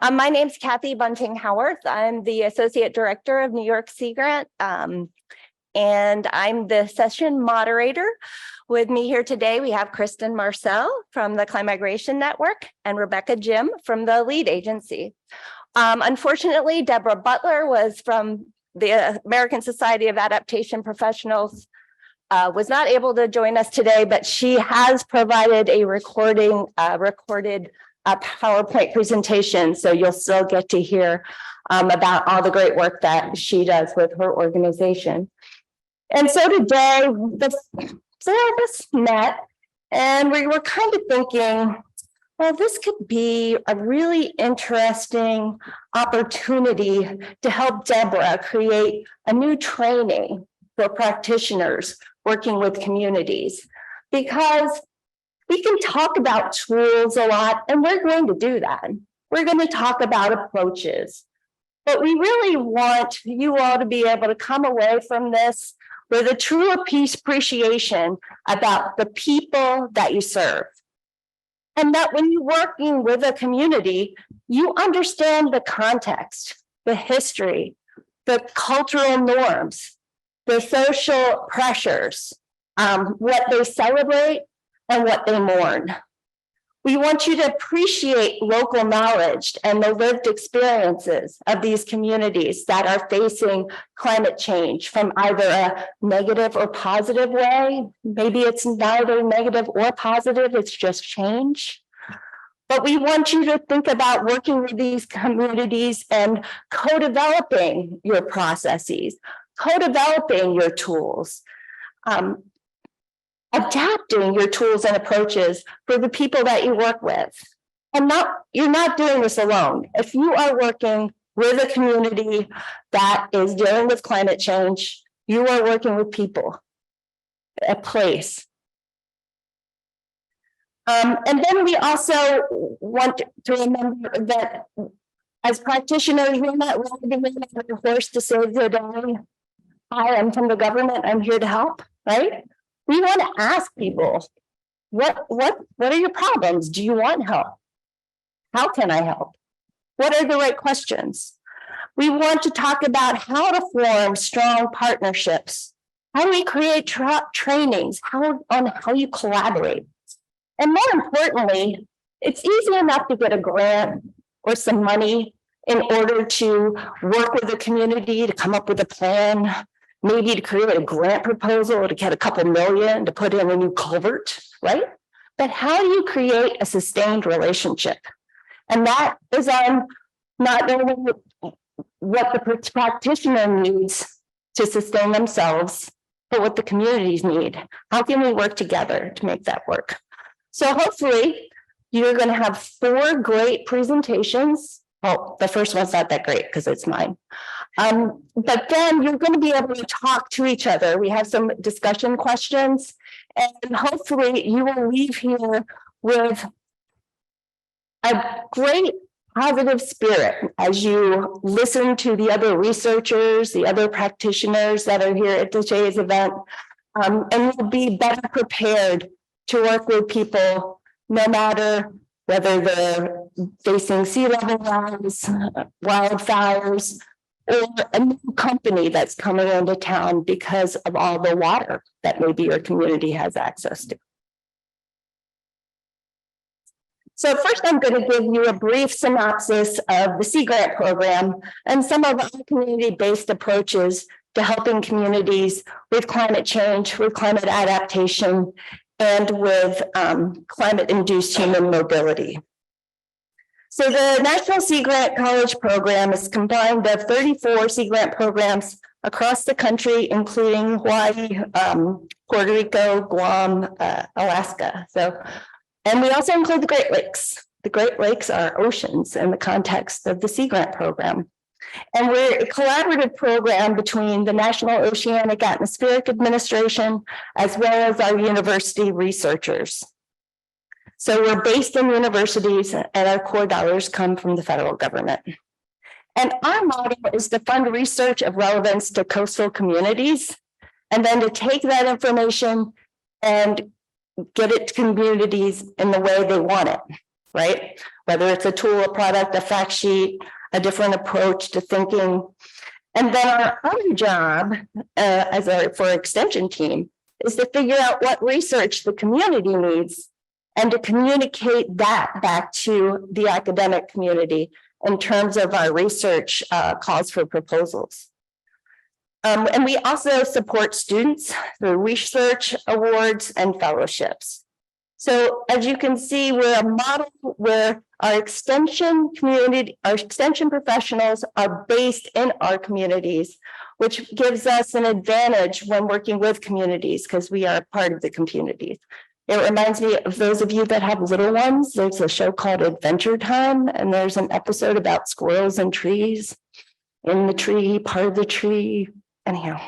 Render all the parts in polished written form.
My name's Kathy Bunting-Howarth. I'm the Associate Director of New York Sea Grant, and I'm the session moderator. With me here today, we have Kristen Marcel from the Climigration Network and Rebecca Jim from the lead agency. Unfortunately, Deborah Butler was from the American Society of Adaptation Professionals, was not able to join us today, but she has provided a recorded PowerPoint presentation, so you'll still get to hear about all the great work that she does with her organization. And so today, the four of us met, and we were kind of thinking, well, this could be a really interesting opportunity to help Deborah create a new training for practitioners working with communities, because we can talk about tools a lot, and we're going to do that. We're going to talk about approaches, but we really want you all to be able to come away from this with a true appreciation about the people that you serve. And that when you're working with a community, you understand the context, the history, the cultural norms, the social pressures, what they celebrate and what they mourn. We want you to appreciate local knowledge and the lived experiences of these communities that are facing climate change from either a negative or positive way. Maybe it's neither negative or positive, it's just change. But we want you to think about working with these communities and co-developing your processes, co-developing your tools, adapting your tools and approaches for the people that you work with. And you're not doing this alone. If you are working with a community that is dealing with climate change, you are working with people, a place. And then we also want to remember that as practitioners, we're not riding on a horse to save the day. Hi, I'm from the government, I'm here to help, right? We want to ask people, what are your problems? Do you want help? How can I help? What are the right questions? We want to talk about how to form strong partnerships. How do we create trainings? On how you collaborate? And more importantly, it's easy enough to get a grant or some money in order to work with the community to come up with a plan, maybe to create a grant proposal to get a couple million to put in a new culvert, right? But how do you create a sustained relationship? And that is on not only what the practitioner needs to sustain themselves, but what the communities need. How can we work together to make that work? So hopefully you're going to have 4 great presentations. Well, the first one's not that great because it's mine. But then you're going to be able to talk to each other. We have some discussion questions, and hopefully you will leave here with a great positive spirit as you listen to the other researchers, the other practitioners that are here at today's event, and you'll be better prepared to work with people, no matter whether they're facing sea level rise, wildfires, or a new company that's coming into town because of all the water that maybe your community has access to. So first, I'm going to give you a brief synopsis of the Sea Grant program and some of our community-based approaches to helping communities with climate change, with climate adaptation, and with climate-induced human mobility. So the National Sea Grant College Program is combined of 34 Sea Grant programs across the country, including Hawaii, Puerto Rico, Guam, Alaska. And we also include the Great Lakes. The Great Lakes are oceans in the context of the Sea Grant program. And we're a collaborative program between the National Oceanic Atmospheric Administration, as well as our university researchers. So we're based in universities, and our core dollars come from the federal government. And our model is to fund research of relevance to coastal communities, and then to take that information and get it to communities in the way they want it. right? Whether it's a tool, a product, a fact sheet, a different approach to thinking. And then our other job for extension team is to figure out what research the community needs and to communicate that back to the academic community in terms of our research calls for proposals. And we also support students through research awards and fellowships. So as you can see, we're a model where our extension community, our extension professionals are based in our communities, which gives us an advantage when working with communities because we are part of the communities. It reminds me of those of you that have little ones. There's a show called Adventure Time, and there's an episode about squirrels and trees. In the tree, part of the tree, anyhow.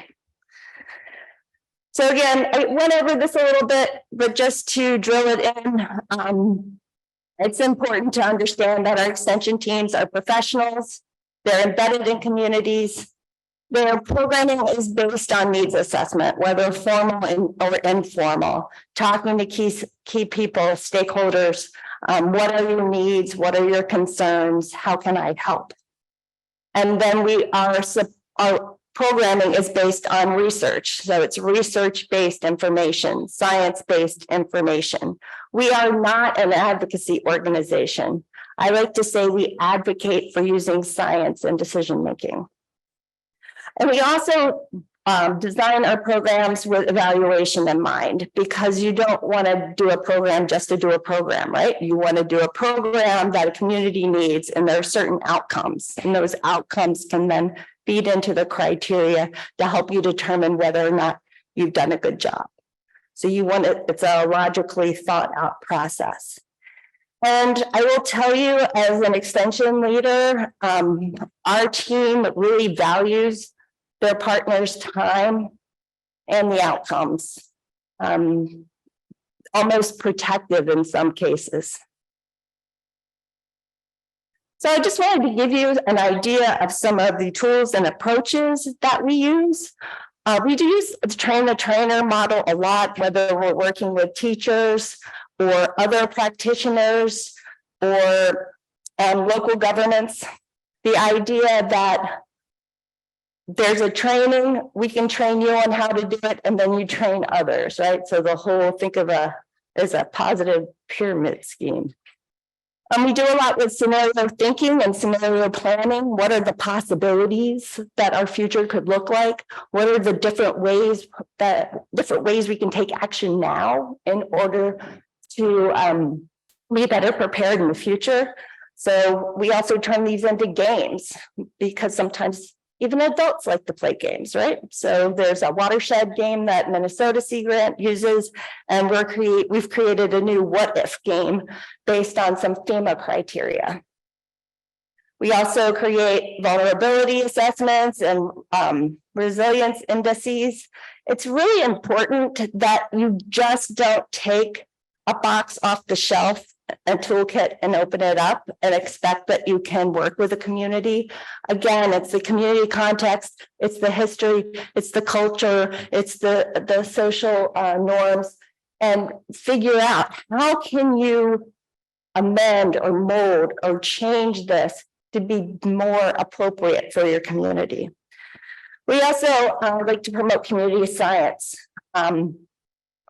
So again, I went over this a little bit, but just to drill it in, it's important to understand that our extension teams are professionals. They're embedded in communities. Their programming is based on needs assessment, whether formal or informal, talking to key people, stakeholders. What are your needs? What are your concerns? How can I help? And then our programming is based on research. So it's research-based information, science-based information. We are not an advocacy organization. I like to say we advocate for using science in decision-making. And we also design our programs with evaluation in mind, because you don't want to do a program just to do a program, right? You want to do a program that a community needs, and there are certain outcomes, and those outcomes can then feed into the criteria to help you determine whether or not you've done a good job. So you want it, it's a logically thought out process. And I will tell you, as an extension leader, our team really values their partners' time and the outcomes, almost protective in some cases. So I just wanted to give you an idea of some of the tools and approaches that we use. We do use the train-the-trainer model a lot, whether we're working with teachers or other practitioners or local governments. The idea that there's a training, we can train you on how to do it, and then you train others, right? So the whole, think of as a positive pyramid scheme. We do a lot with scenario thinking and scenario planning. What are the possibilities that our future could look like? What are the different ways we can take action now in order to be better prepared in the future? So we also turn these into games, because sometimes even adults like to play games, right? So there's a watershed game that Minnesota Sea Grant uses, and we've created a new what if game based on some FEMA criteria. We also create vulnerability assessments and resilience indices. It's really important that you just don't take a box off the shelf, a toolkit, and open it up and expect that you can work with a community. Again, it's the community context, it's the history, it's the culture, it's the social norms, and figure out how can you amend or mold or change this to be more appropriate for your community. We also like to promote community science.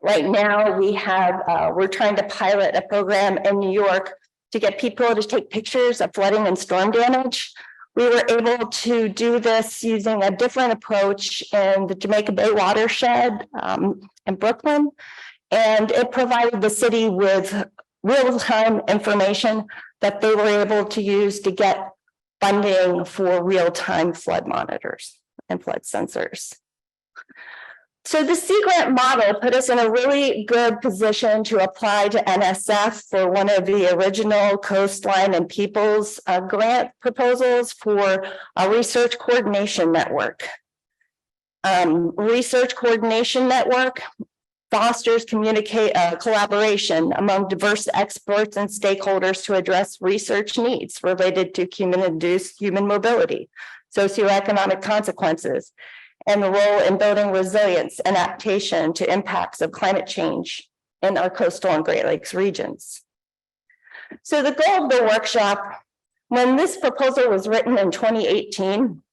Right now, we're trying to pilot a program in New York to get people to take pictures of flooding and storm damage. We were able to do this using a different approach in the Jamaica Bay watershed in Brooklyn, and it provided the city with real-time information that they were able to use to get funding for real-time flood monitors and flood sensors. So the Sea Grant model put us in a really good position to apply to NSF for one of the original Coastline and Peoples grant proposals for a research coordination network. Research coordination network fosters collaboration among diverse experts and stakeholders to address research needs related to human-induced human mobility, socioeconomic consequences, and the role in building resilience and adaptation to impacts of climate change in our coastal and Great Lakes regions. So the goal of the workshop, when this proposal was written in 2018,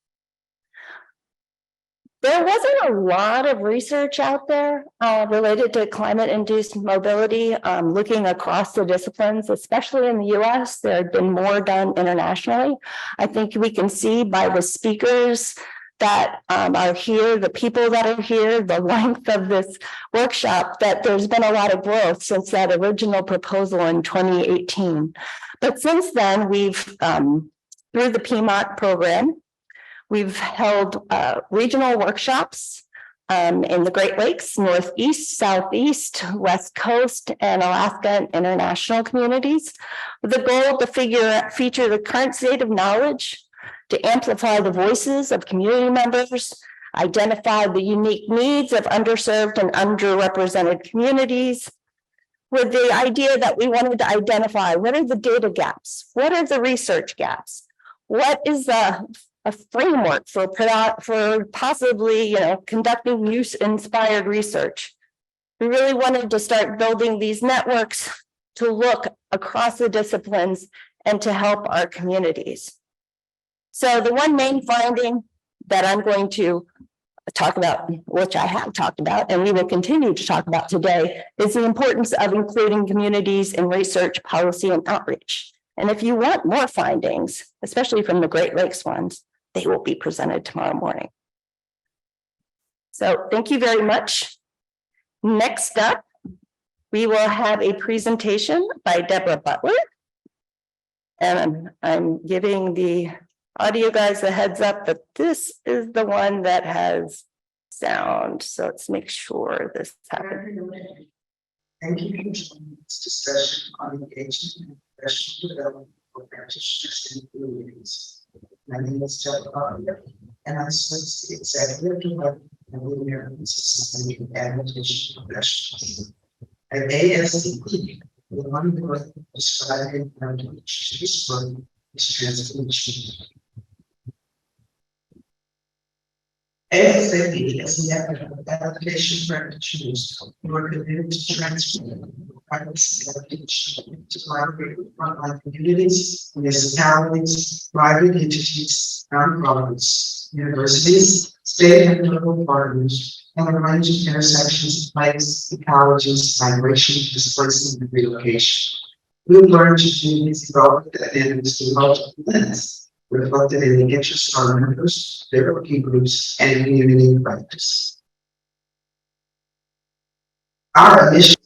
there wasn't a lot of research out there related to climate-induced mobility, looking across the disciplines, especially in the US. There had been more done internationally. I think we can see by the speakers that are here, the people that are here, the length of this workshop, that there's been a lot of growth since that original proposal in 2018. But since then, we've, through the PMOC program, we've held regional workshops in the Great Lakes, Northeast, Southeast, West Coast, and Alaska and international communities, with the goal to feature the current state of knowledge, to amplify the voices of community members, identify the unique needs of underserved and underrepresented communities, with the idea that we wanted to identify what are the data gaps, what are the research gaps, what is a framework for possibly, conducting use-inspired research. We really wanted to start building these networks to look across the disciplines and to help our communities. So the one main finding that I'm going to talk about, which I have talked about, and we will continue to talk about today, is the importance of including communities in research, policy, and outreach. And if you want more findings, especially from the Great Lakes ones, they will be presented tomorrow morning. So thank you very much. Next up, we will have a presentation by Deborah Butler. And I'm giving the audio guys a heads up that this is the one that has sound. So let's make sure this happens. Thank you for joining this discussion on engagement and professional development for practitioners and communities. My name is Deborah Butler, and I serve as the Executive Director of the American Society of Adaptation Professionals. At ASDP, the one word describing outreach this work is transformation. ASAP as the adaptation practitioners who are committed to transform practice adaptation to collaborate with frontline communities, municipalities, private entities, nonprofits, universities, state and local partners, and a range of intersections of place, ecologies, migration, displacement, and relocation. We've learned to do these development dynamics through multiple lens, reflected in the interests of our members, their working groups, and community practice. Our mission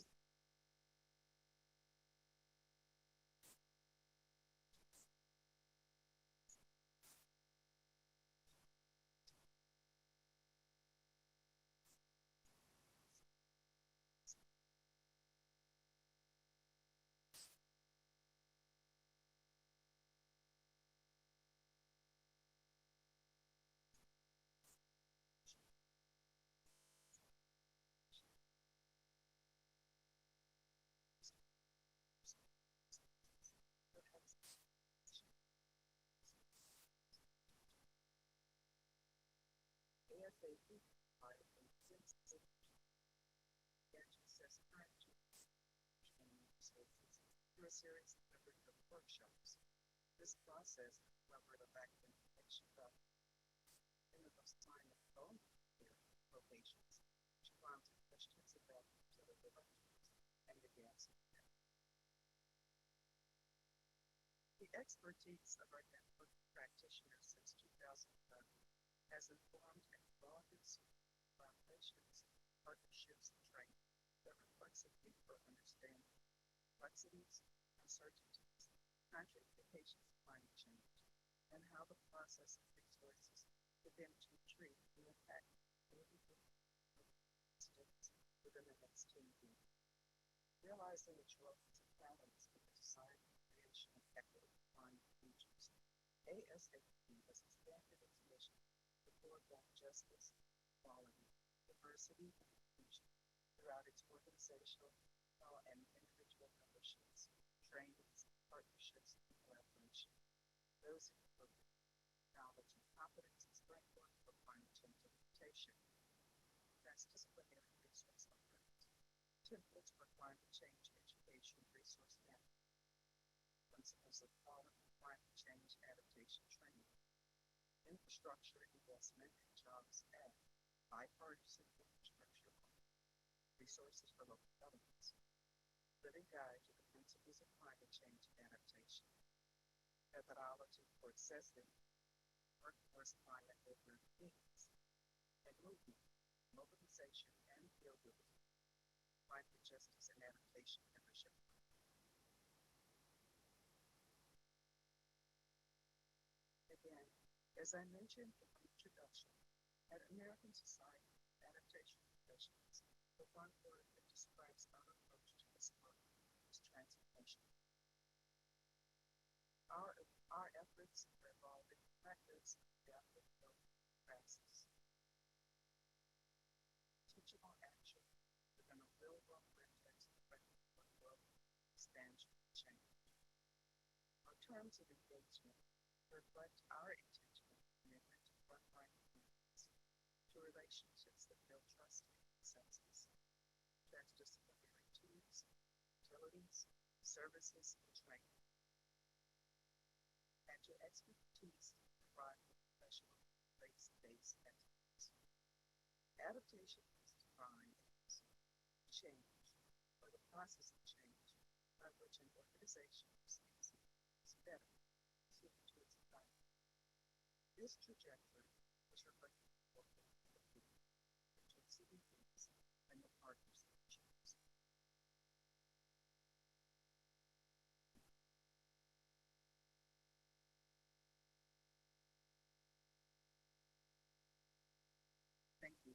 a series of workshops. This process covered a back information about in the time of phone locations, which prompted questions about the development and advancement. The expertise of our network practitioners since 2011 has informed and broadened collaborations, partnerships, and training that reflects a deeper understanding of complexities, uncertainties, contraindications of climate change, and how the process of resources begin to treat the impact within the next 10 years. Realizing the choices and balance of the design and creation of equitable climate features, ASAP has expanded its mission to forward justice, equality, diversity, and inclusion throughout its organizational and individual memberships, trainings, partnerships, and collaboration. Those include knowledge and competencies framework for climate change adaptation, transdisciplinary resource offerings, templates for climate change education resource management, adaptation training, infrastructure investment and jobs act, bipartisan infrastructure, resources for local governments, living guide to the principles of climate change and adaptation, methodology for assessing workforce climate over needs, and movement, mobilization, and field building, climate justice and adaptation membership. Again, as I mentioned in the introduction, at American Society of Adaptation Professionals, the one word that describes our approach to this work is transformation. Our efforts are involving practice, adaptive practices, teachable action within a real-world context of world expansion and change. Our terms of engagement reflect our intentional commitment to frontline communities, to relationships that build trust and consensus, transdisciplinary tools, utilities, services, and training, and to expertise to provide professional place-based expertise. Adaptation is defined as change, or the process of change, by which an organization perceives is better suited to its environment. This trajectory is reflected in the CDPs and the partners that choose. Thank you.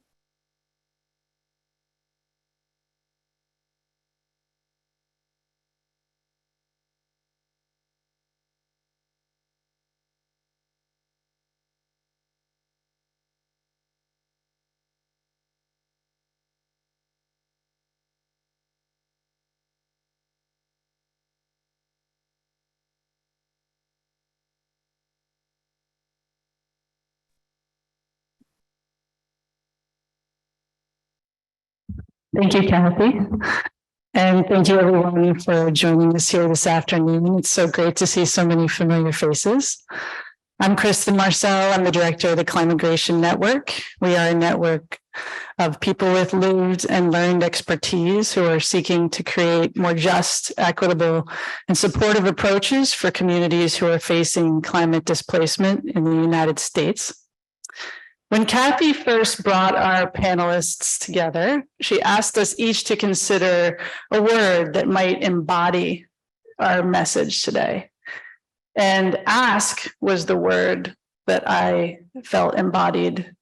Thank you, Kathy. And thank you everyone for joining us here this afternoon. It's so great to see so many familiar faces. I'm Kristen Marcel. I'm the director of the Climigration Network. We are a network of people with lived and learned expertise who are seeking to create more just, equitable, and supportive approaches for communities who are facing climate displacement in the United States. When Kathy first brought our panelists together, she asked us each to consider a word that might embody our message today. And ask was the word that I felt embodied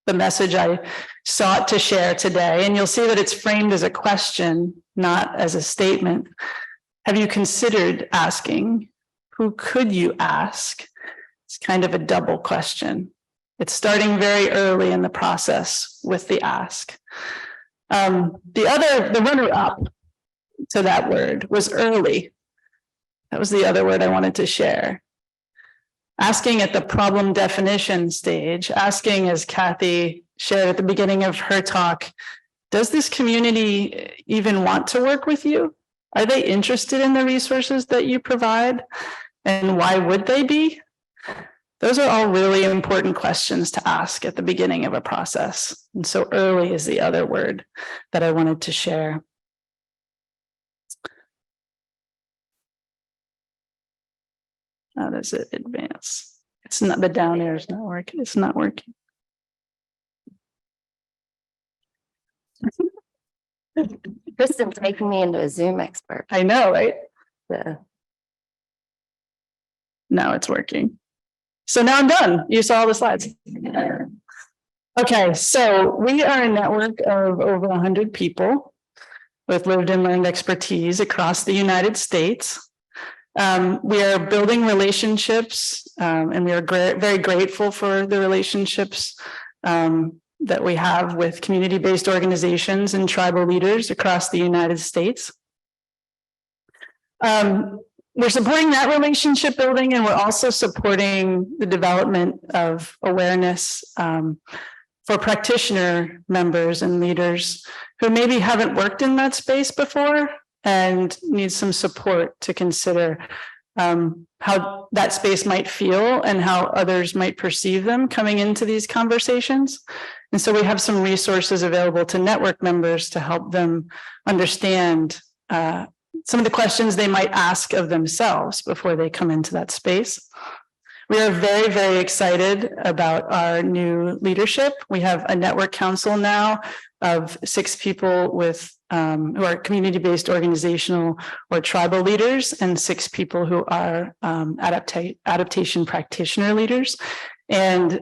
the message I sought to share today. And you'll see that it's framed as a question, not as a statement. Have you considered asking? Who could you ask? It's kind of a double question. It's starting very early in the process with the ask. The runner-up to that word was early. That was the other word I wanted to share. Asking at the problem definition stage, asking, as Kathy shared at the beginning of her talk, does this community even want to work with you? Are they interested in the resources that you provide? And why would they be? Those are all really important questions to ask at the beginning of a process. And so early is the other word that I wanted to share. How does it advance? It's not, the down arrow is not working. It's not working. Kristen's making me into a Zoom expert. I know, right? Yeah. Now it's working. So now I'm done. You saw all the slides. Okay, so we are a network of over 100 people with lived and learned expertise across the United States. We are building relationships, and we are very grateful for the relationships that we have with community-based organizations and tribal leaders across the United States. We're supporting that relationship building, and we're also supporting the development of awareness for practitioner members and leaders who maybe haven't worked in that space before and need some support to consider how that space might feel and how others might perceive them coming into these conversations. And so we have some resources available to network members to help them understand some of the questions they might ask of themselves before they come into that space. We are very, very excited about our new leadership. We have a network council now of 6 people with who are community-based organizational or tribal leaders, and 6 people who are adaptation practitioner leaders. And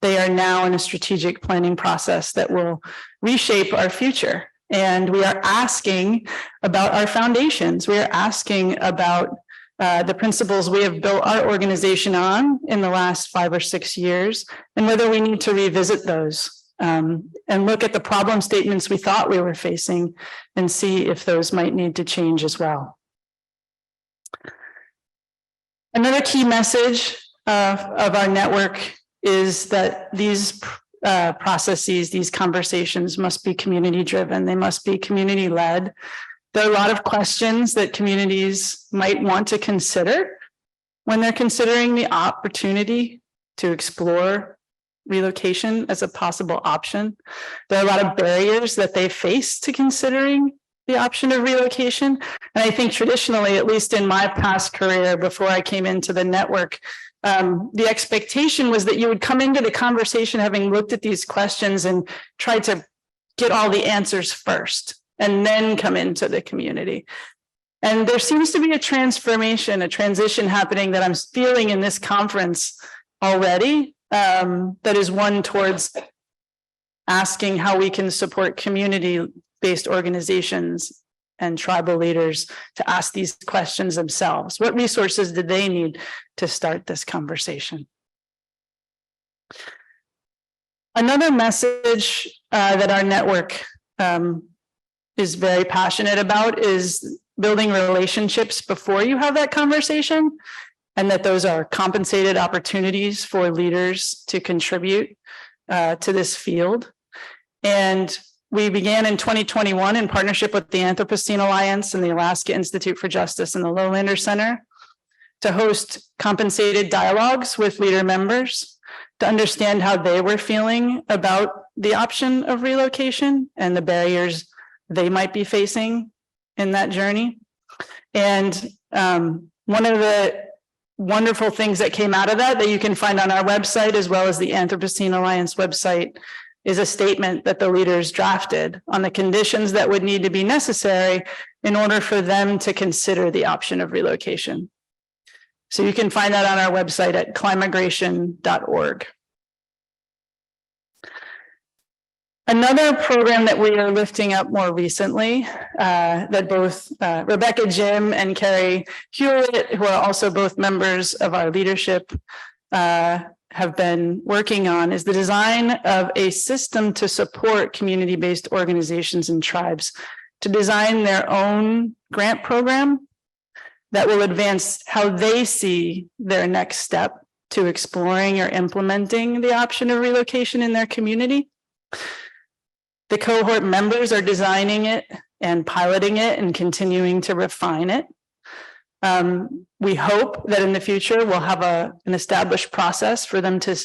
they are now in a strategic planning process that will reshape our future. And we are asking about our foundations. We are asking about the principles we have built our organization on in the last 5 or 6 years, and whether we need to revisit those and look at the problem statements we thought we were facing and see if those might need to change as well. Another key message of our network is that these processes, these conversations must be community driven. They must be community led. There are a lot of questions that communities might want to consider when they're considering the opportunity to explore relocation as a possible option. There are a lot of barriers that they face to considering the option of relocation. And I think traditionally, at least in my past career before I came into the network, the expectation was that you would come into the conversation having looked at these questions and tried to get all the answers first and then come into the community. And there seems to be a transformation, a transition happening that I'm feeling in this conference already, that is one towards asking how we can support community-based organizations and tribal leaders to ask these questions themselves. What resources did they need to start this conversation? Another message that our network is very passionate about is building relationships before you have that conversation, and that those are compensated opportunities for leaders to contribute to this field. And we began in 2021 in partnership with the Anthropocene Alliance and the Alaska Institute for Justice and the Lowlander Center to host compensated dialogues with leader members to understand how they were feeling about the option of relocation and the barriers they might be facing in that journey. And one of the wonderful things that came out of that you can find on our website, as well as the Anthropocene Alliance website, is a statement that the leaders drafted on the conditions that would need to be necessary in order for them to consider the option of relocation. So you can find that on our website at climigration.org. Another program that we are lifting up more recently, that both Rebecca Jim and Carrie Hewitt, who are also both members of our leadership, have been working on, is the design of a system to support community-based organizations and tribes to design their own grant program that will advance how they see their next step to exploring or implementing the option of relocation in their community. The cohort members are designing it and piloting it and continuing to refine it. We hope that in the future we'll have an established process for them to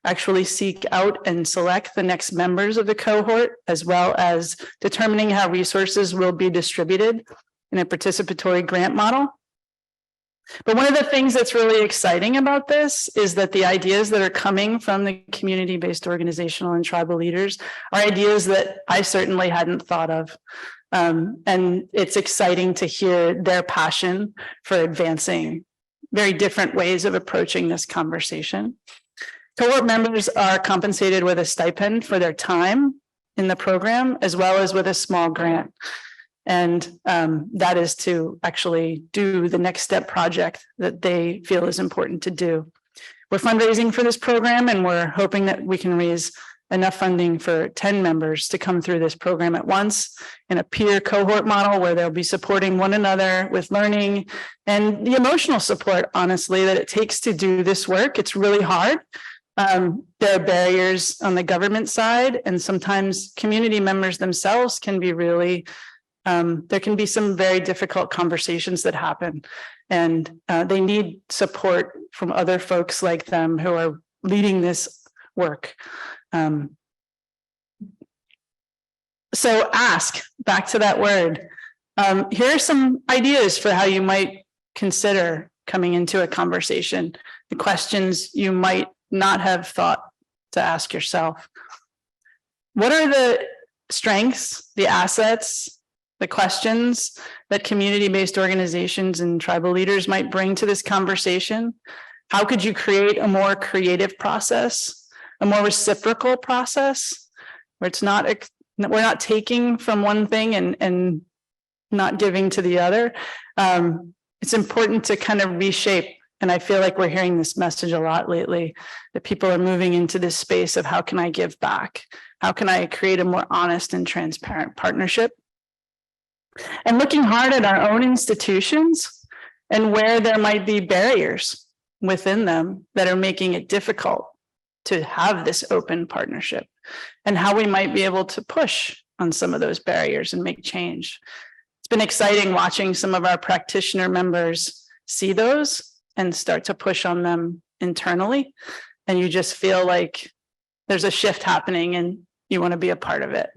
actually seek out and select the next members of the cohort, as well as determining how resources will be distributed in a participatory grant model. But one of the things that's really exciting about this is that the ideas that are coming from the community-based organizational and tribal leaders are ideas that I certainly hadn't thought of. And it's exciting to hear their passion for advancing very different ways of approaching this conversation. Cohort members are compensated with a stipend for their time in the program, as well as with a small grant. And that is to actually do the next step project that they feel is important to do. We're fundraising for this program, and we're hoping that we can raise enough funding for 10 members to come through this program at once in a peer cohort model where they'll be supporting one another with learning and the emotional support, honestly, that it takes to do this work. It's really hard. There are barriers on the government side, and sometimes community members themselves can be really, there can be some very difficult conversations that happen. And they need support from other folks like them who are leading this work. So ask, back to that word. Here are some ideas for how you might consider coming into a conversation, the questions you might not have thought to ask yourself. What are the strengths, the assets, the questions that community-based organizations and tribal leaders might bring to this conversation? How could you create a more creative process, a more reciprocal process, where it's not, we're not taking from one thing and not giving to the other? It's important to kind of reshape. And I feel like we're hearing this message a lot lately, that people are moving into this space of how can I give back? How can I create a more honest and transparent partnership? And looking hard at our own institutions and where there might be barriers within them that are making it difficult to have this open partnership, and how we might be able to push on some of those barriers and make change. It's been exciting watching some of our practitioner members see those and start to push on them internally. And you just feel like there's a shift happening and you want to be a part of it.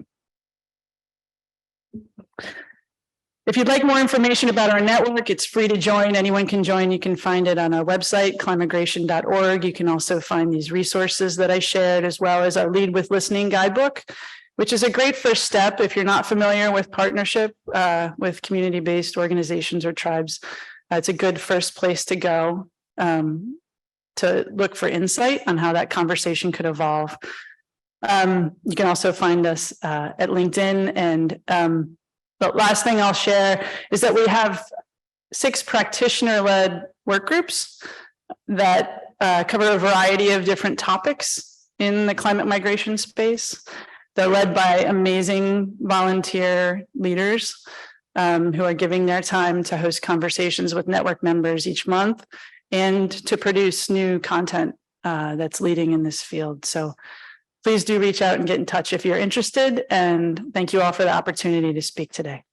If you'd like more information about our network, it's free to join. Anyone can join. You can find it on our website, climigration.org. You can also find these resources that I shared, as well as our Lead with Listening guidebook, which is a great first step if you're not familiar with partnership with community-based organizations or tribes. It's a good first place to go to look for insight on how that conversation could evolve. You can also find us at LinkedIn. And the last thing I'll share is that we have 6 practitioner-led work groups that cover a variety of different topics in the climate migration space. They're led by amazing volunteer leaders who are giving their time to host conversations with network members each month and to produce new content that's leading in this field. So please do reach out and get in touch if you're interested. And thank you all for the opportunity to speak today.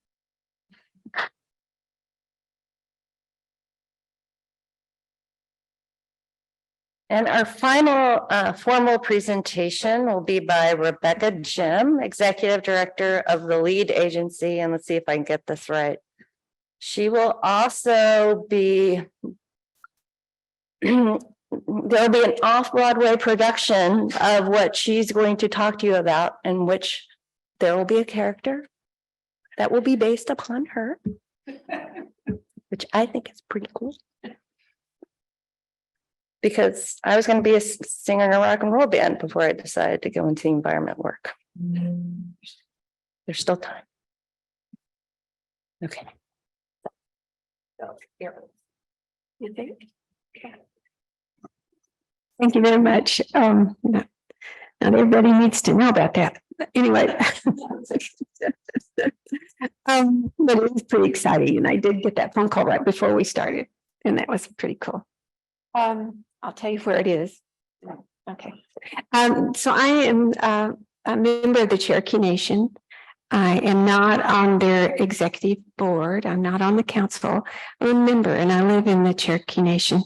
And our final formal presentation will be by Rebecca Jim, Executive Director of the lead agency. And let's see if I can get this right. She will also be, there'll be an off-Broadway production of what she's going to talk to you about, in which there will be a character that will be based upon her, which I think is pretty cool. Because I was going to be a singer in a rock and roll band before I decided to go into the environment work. There's still time. Okay. You think? Okay. Thank you very much. Not everybody needs to know about that. Anyway, but it was pretty exciting, and I did get that phone call right before we started, and that was pretty cool. I'll tell you where it is. Okay. So I am a member of the Cherokee Nation. I am not on their executive board. I'm not on the council. I'm a member, and I live in the Cherokee Nation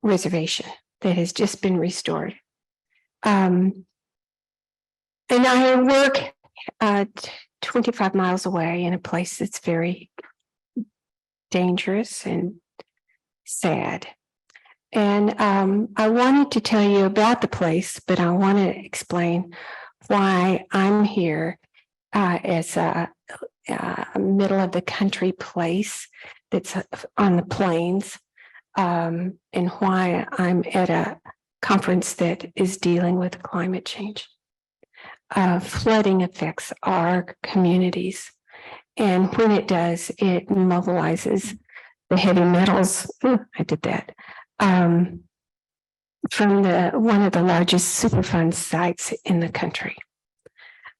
reservation that has just been restored. And I work 25 miles away in a place that's very dangerous and sad. And I wanted to tell you about the place, but I want to explain why I'm here as a middle of the country place that's on the plains, and why I'm at a conference that is dealing with climate change. Flooding affects our communities, and when it does, it mobilizes the heavy metals. I did that. From one of the largest Superfund sites in the country.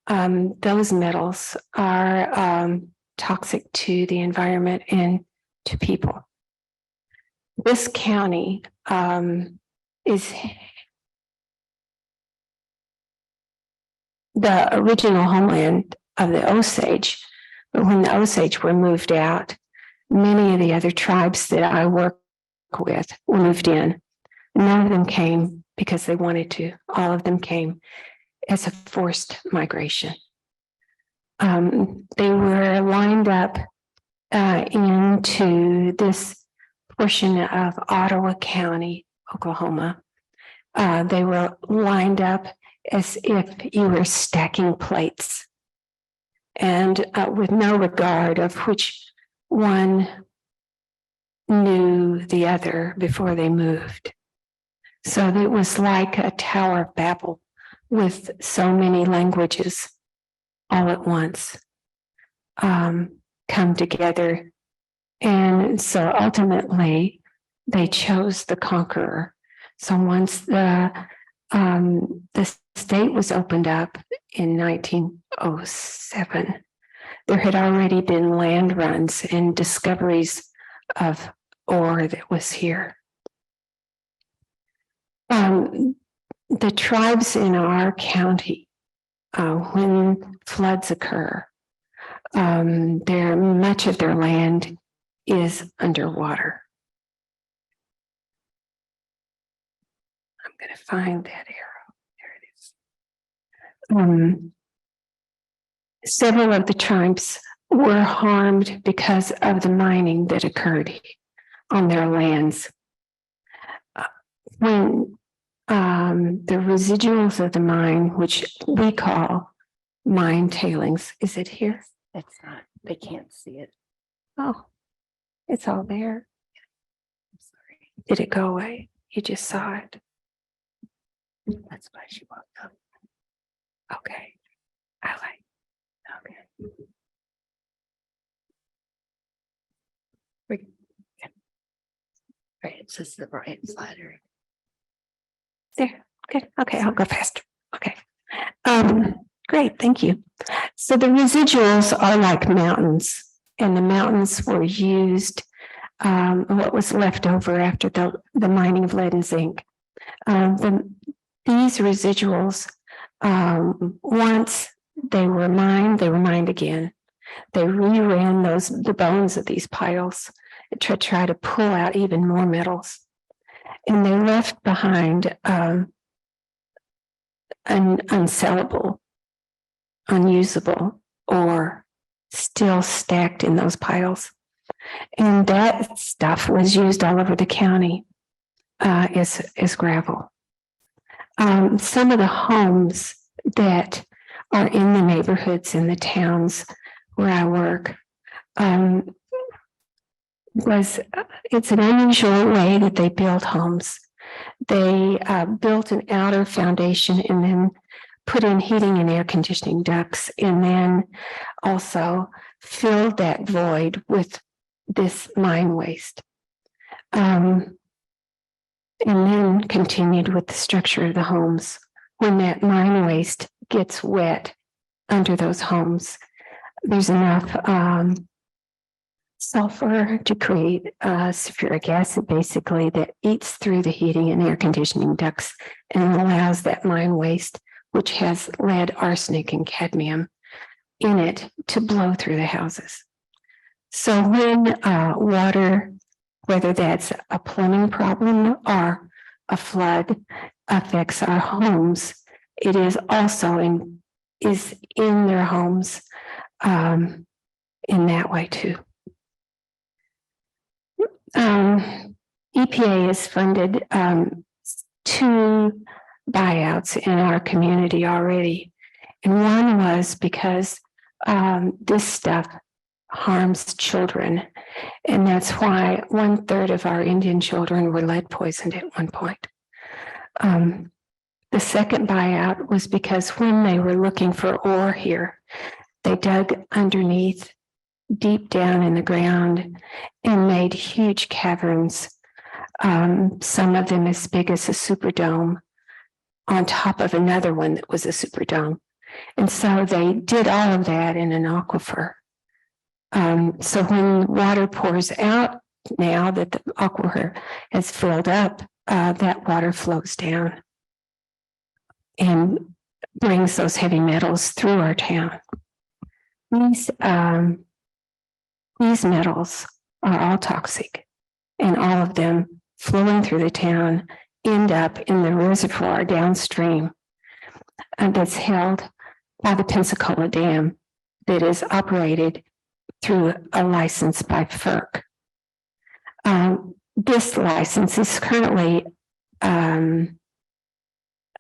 Those metals are toxic to the environment and to people. This county is the original homeland of the Osage, but when the Osage were moved out, many of the other tribes that I work with moved in. None of them came because they wanted to. All of them came as a forced migration. They were lined up into this portion of Ottawa County, Oklahoma. They were lined up as if you were stacking plates, and with no regard of which one knew the other before they moved. So it was like a Tower of Babel with so many languages all at once come together. And so ultimately they chose the conqueror. So once the state was opened up in 1907, there had already been land runs and discoveries of ore that was here. The tribes in our county, when floods occur, much of their land is underwater. I'm going to find that arrow. There it is. Several of the tribes were harmed because of the mining that occurred on their lands. When the residuals of the mine, which we call mine tailings, is it here? It's not, they can't see it. Oh, it's all there. I'm sorry. Did it go away? You just saw it. That's why she walked up. Okay. I like. Okay. Right, it says the right slider. There. Good. Okay, I'll go faster. Okay. Great, thank you. So the residuals are like mountains, and the mountains were used, what was left over after the mining of lead and zinc. These residuals, once they were mined again. They reran the bones of these piles to try to pull out even more metals. And they left behind an unsellable, unusable, or still stacked in those piles. And that stuff was used all over the county as gravel. Some of the homes that are in the neighborhoods in the towns where I work, it's an unusual way that they build homes. They built an outer foundation and then put in heating and air conditioning ducts, and then also filled that void with this mine waste. And then continued with the structure of the homes. When that mine waste gets wet under those homes, there's enough sulfur to create sulfuric acid, basically, that eats through the heating and air conditioning ducts and allows that mine waste, which has lead, arsenic, and cadmium in it, to blow through the houses. So when water, whether that's a plumbing problem or a flood, affects our homes, it is also in their homes in that way too. EPA has funded 2 buyouts in our community already. And one was because this stuff harms children. And that's why 1/3 of our Indian children were lead poisoned at one point. The second buyout was because when they were looking for ore here, they dug underneath, deep down in the ground, and made huge caverns, some of them as big as a Superdome, on top of another one that was a Superdome. And so they did all of that in an aquifer. So when water pours out, now that the aquifer has filled up, that water flows down and brings those heavy metals through our town. These metals are all toxic, and all of them flowing through the town end up in the reservoir downstream that's held by the Pensacola Dam that is operated through a license by FERC. This license is currently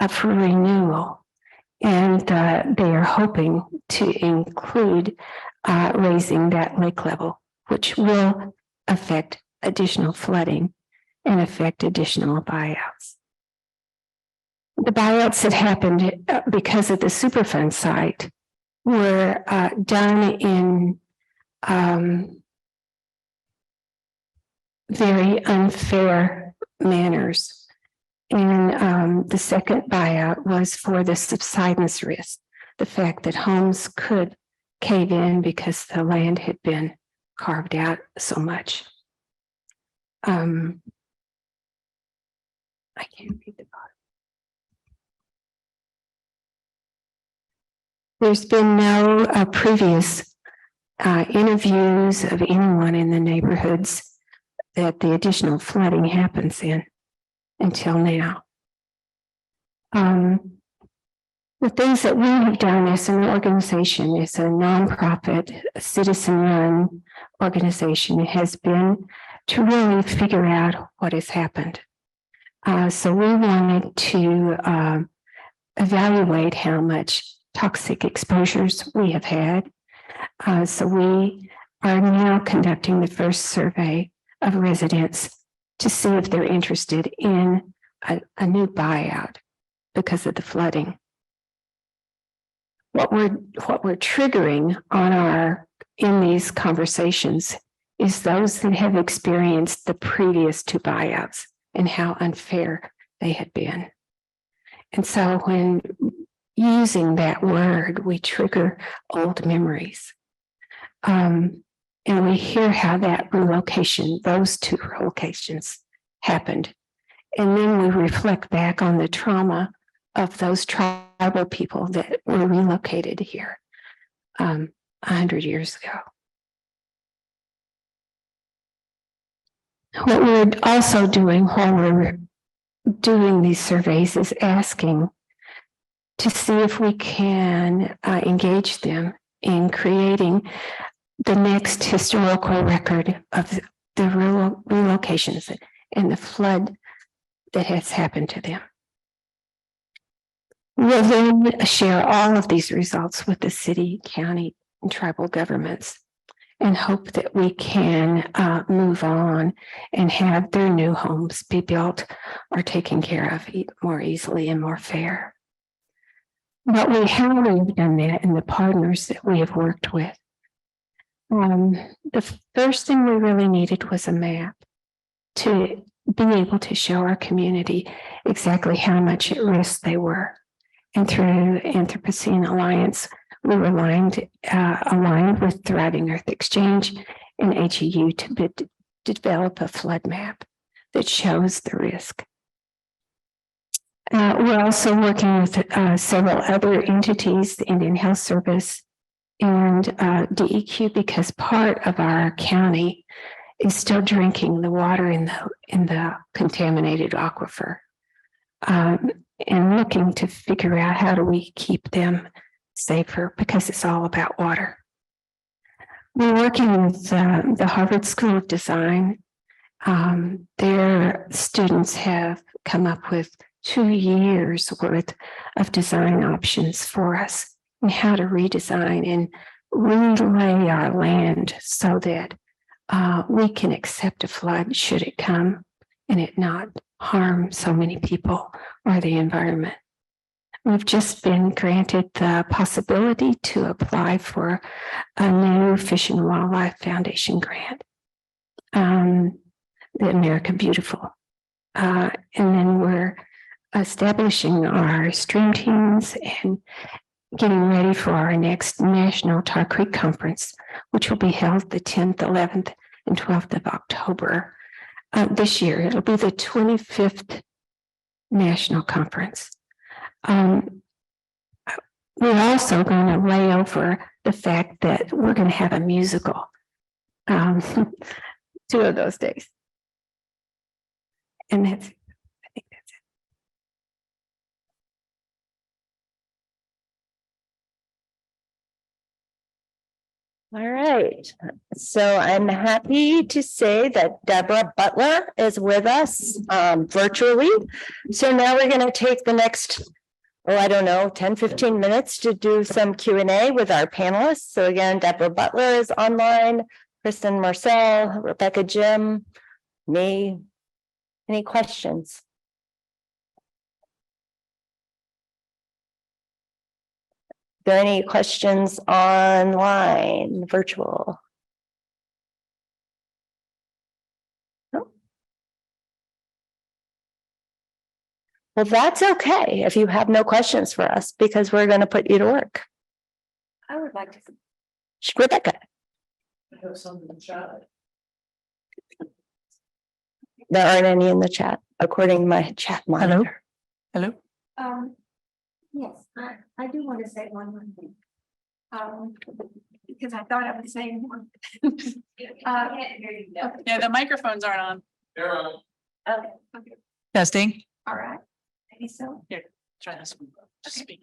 up for renewal, and they are hoping to include raising that lake level, which will affect additional flooding and affect additional buyouts. The buyouts that happened because of the Superfund site were done in very unfair manners. And the second buyout was for the subsidence risk, the fact that homes could cave in because the land had been carved out so much. I can't read the bottom. There's been no previous interviews of anyone in the neighborhoods that the additional flooding happens in until now. The things that we have done as an organization, as a nonprofit, citizen-run organization, has been to really figure out what has happened. So we wanted to evaluate how much toxic exposures we have had. So we are now conducting the first survey of residents to see if they're interested in a new buyout because of the flooding. What we're triggering in these conversations is those that have experienced the previous two buyouts and how unfair they had been. And so when using that word, we trigger old memories. And we hear how that relocation, those two relocations happened. And then we reflect back on the trauma of those tribal people that were relocated here 100 years ago. What we're also doing while we're doing these surveys is asking to see if we can engage them in creating the next historical record of the relocations and the flood that has happened to them. We'll then share all of these results with the city, county, and tribal governments and hope that we can move on and have their new homes be built or taken care of more easily and more fair. But we have done that in the partners that we have worked with. The first thing we really needed was a map to be able to show our community exactly how much at risk they were. And through Anthropocene Alliance, we were aligned with Thriving Earth Exchange and HEU to develop a flood map that shows the risk. We're also working with several other entities, the Indian Health Service and DEQ, because part of our county is still drinking the water in the contaminated aquifer, and looking to figure out how do we keep them safer, because it's all about water. We're working with the Harvard School of Design. Their students have come up with 2 years worth of design options for us and how to redesign and relay our land so that we can accept a flood should it come and it not harm so many people or the environment. We've just been granted the possibility to apply for a new Fish and Wildlife Foundation grant, the America Beautiful. And then we're establishing our stream teams and getting ready for our next National Tar Creek Conference, which will be held the 10th, 11th, and 12th of October this year. It'll be the 25th National Conference. We're also going to lay over the fact that we're going to have a musical. 2 of those days. And I think that's it. All right, so I'm happy to say that Deborah Butler is with us virtually. So now we're going to take the next, oh, I don't know, 10, 15 minutes to do some Q&A with our panelists. So again, Deborah Butler is online, Kristen Marcel, Rebecca Jim, me. Any questions? Are there any questions online, virtual? No? Well, that's okay if you have no questions for us, because we're going to put you to work. I would like to. Rebecca. There aren't any in the chat, according to my chat monitor. Hello. Yes, I do want to say one more thing. Because I thought I was saying one. Yeah, the microphones aren't on. Okay, Testing. all right. Maybe so. Here, try this one. Just speak.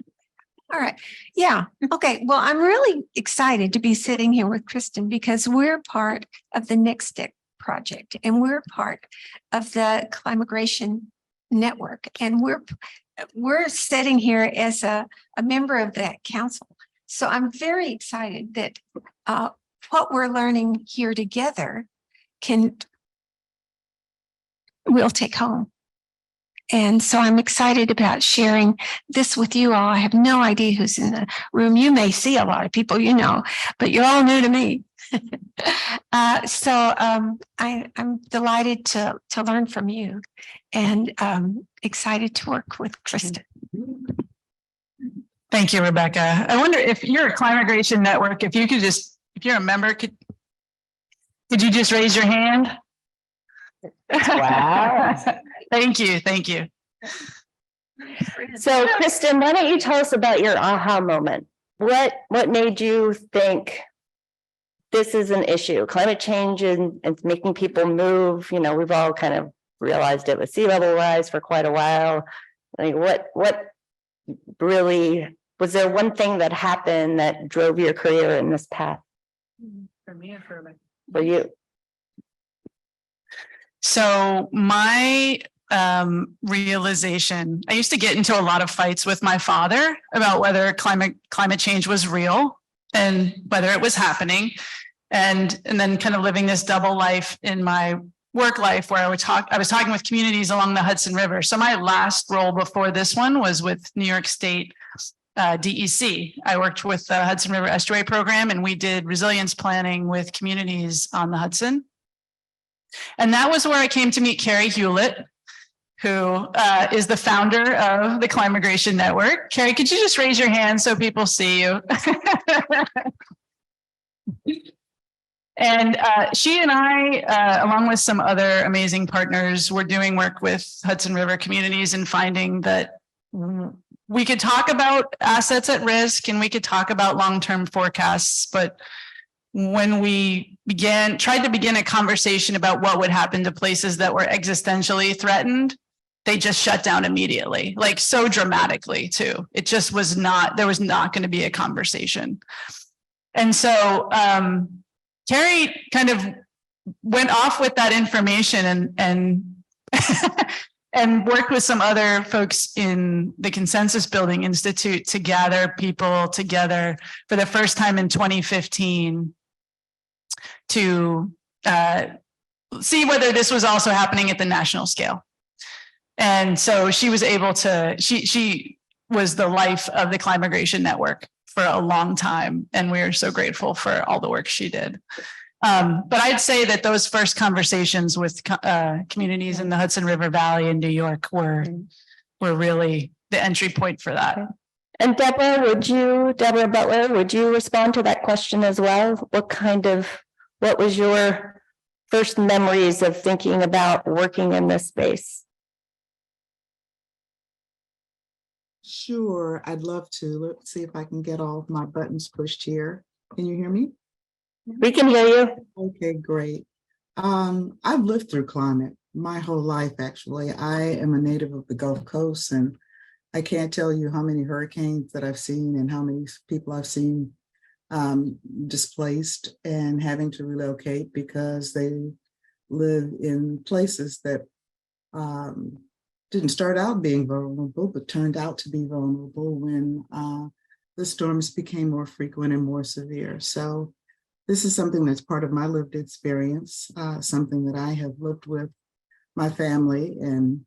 All right. Yeah. Okay. Well, I'm really excited to be sitting here with Kristen because we're part of the Next Step project and we're part of the Climigration Network. And we're sitting here as a member of that council. So I'm very excited that what we're learning here together we'll take home. And so I'm excited about sharing this with you all. I have no idea who's in the room. You may see a lot of people, you know, but you're all new to me. I'm delighted to learn from you and excited to work with Kristen. Thank you, Rebecca. I wonder if you're a Climigration Network, if you're a member, could you just raise your hand? Wow. Thank you. Thank you. So Kristen, why don't you tell us about your aha moment? What made you think this is an issue? Climate change and making people move, you know, we've all kind of realized it with sea level rise for quite a while. Like what really, was there one thing that happened that drove your career in this path? For me or for For you? So my realization, I used to get into a lot of fights with my father about whether climate change was real and whether it was happening. And then kind of living this double life in my work life where I was talking with communities along the Hudson River. So my last role before this one was with New York State DEC. I worked with the Hudson River Estuary Program and we did resilience planning with communities on the Hudson. And that was where I came to meet Carrie Hewlett, who is the founder of the Climigration Network. Carrie, could you just raise your hand so people see you? And she and I, along with some other amazing partners, were doing work with Hudson River communities and finding that we could talk about assets at risk and we could talk about long-term forecasts, but when we tried to begin a conversation about what would happen to places that were existentially threatened, they just shut down immediately, like so dramatically too. It just was not, there was not going to be a conversation. And so Carrie kind of went off with that information and and worked with some other folks in the Consensus Building Institute to gather people together for the first time in 2015 to see whether this was also happening at the national scale. And so she was able to, she was the life of the Climigration Network for a long time. And we are so grateful for all the work she did. But I'd say that those first conversations with communities in the Hudson River Valley in New York were really the entry point for that. And Deborah Butler, would you respond to that question as well? What was your first memories of thinking about working in this space? Sure, I'd love to. Let's see if I can get all of my buttons pushed here. Can you hear me? We can hear you. Okay, great. I've lived through climate my whole life, actually. I am a native of the Gulf Coast, and I can't tell you how many hurricanes that I've seen and how many people I've seen displaced and having to relocate because they live in places that didn't start out being vulnerable, but turned out to be vulnerable when the storms became more frequent and more severe. So this is something that's part of my lived experience, something that I have lived with my family, and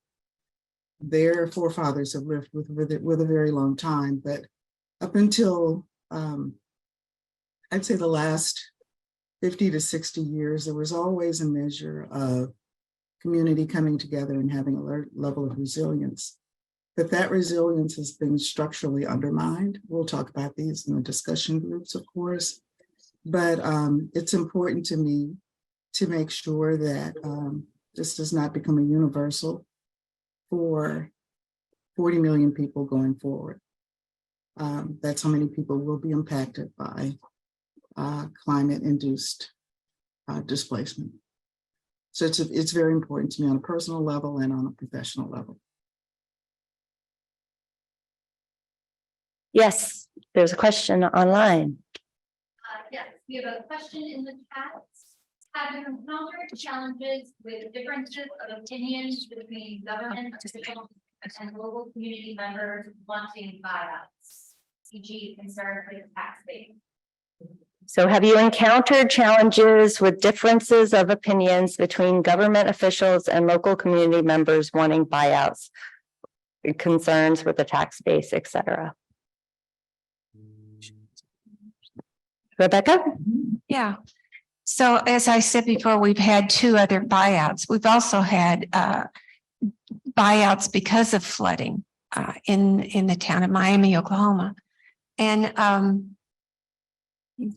their forefathers have lived with a very long time. But up until I'd say the last 50 to 60 years, there was always a measure of community coming together and having a level of resilience. But that resilience has been structurally undermined. We'll talk about these in the discussion groups, of course. But it's important to me to make sure that this does not become a universal for 40 million people going forward. That's how many people will be impacted by climate-induced displacement. So it's very important to me on a personal level and on a professional level. Yes, there's a question online. Yes, we have a question in the chat. Have you encountered challenges with differences of opinions between government officials and local community members wanting buyouts, e.g. concern with tax base? So have you encountered challenges with differences of opinions between government officials and local community members wanting buyouts, concerns with the tax base, et cetera? Rebecca? Yeah. So as I said before, we've had 2 other buyouts. We've also had buyouts because of flooding in the town of Miami, Oklahoma. And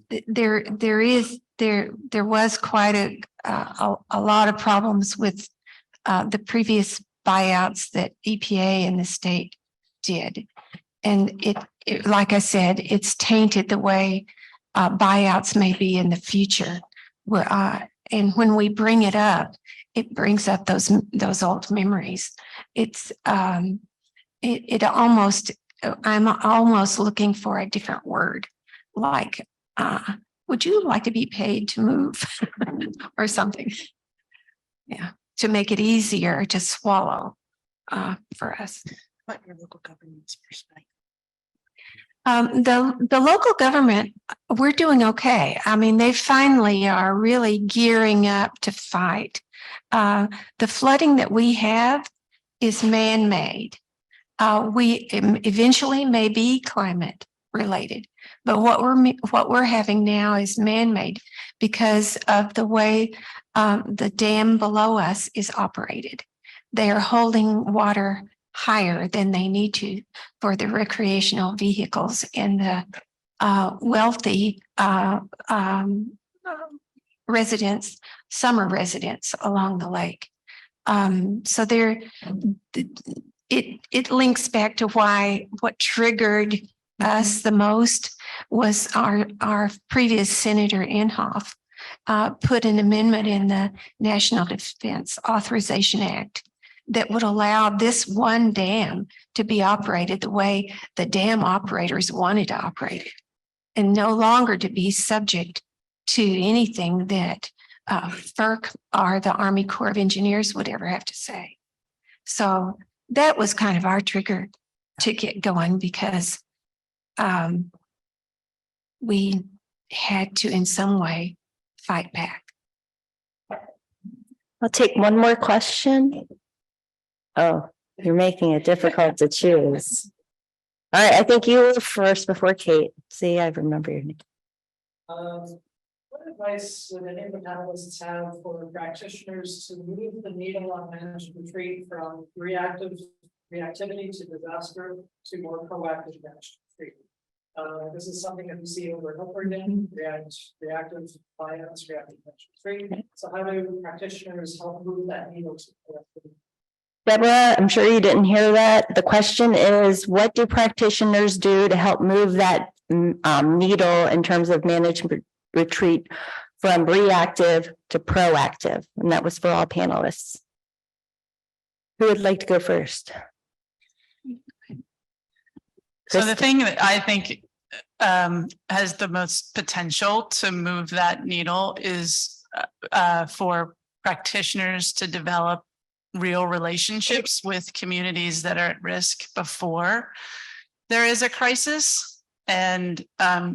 there was quite a lot of problems with the previous buyouts that EPA and the state did. And it like I said, it's tainted the way buyouts may be in the future. And when we bring it up, it brings up those old memories. It's it almost, I'm almost looking for a different word, like would you like to be paid to move or something? Yeah, to make it easier to swallow for us. What your local government's perspective? The local government, we're doing okay. I mean, they finally are really gearing up to fight. The flooding that we have is man-made. We eventually may be climate related, but what we're having now is man-made because of the way the dam below us is operated. They are holding water higher than they need to for the recreational vehicles and the wealthy residents, summer residents along the lake. So it links back to what triggered us the most was our previous Senator Inhofe put an amendment in the National Defense Authorization Act that would allow this one dam to be operated the way the dam operators wanted to operate it, and no longer to be subject to anything that FERC or the Army Corps of Engineers would ever have to say. So that was kind of our trigger to get going because we had to in some way fight back. I'll take one more question. Oh, you're making it difficult to choose. All right, I think you were first before Kate. See, I remember your name. What advice would any panelists have for practitioners to move the needle on managed retreat from reactivity to disaster to more proactive managed retreat? This is something that we see over and over again, reactive violence, reactive managed retreat. So how do practitioners help move that needle to proactive? Deborah, I'm sure you didn't hear that. The question is, what do practitioners do to help move that needle in terms of managed retreat from reactive to proactive, and that was for all panelists. Who would like to go first? So the thing that I think has the most potential to move that needle is for practitioners to develop real relationships with communities that are at risk before there is a crisis, and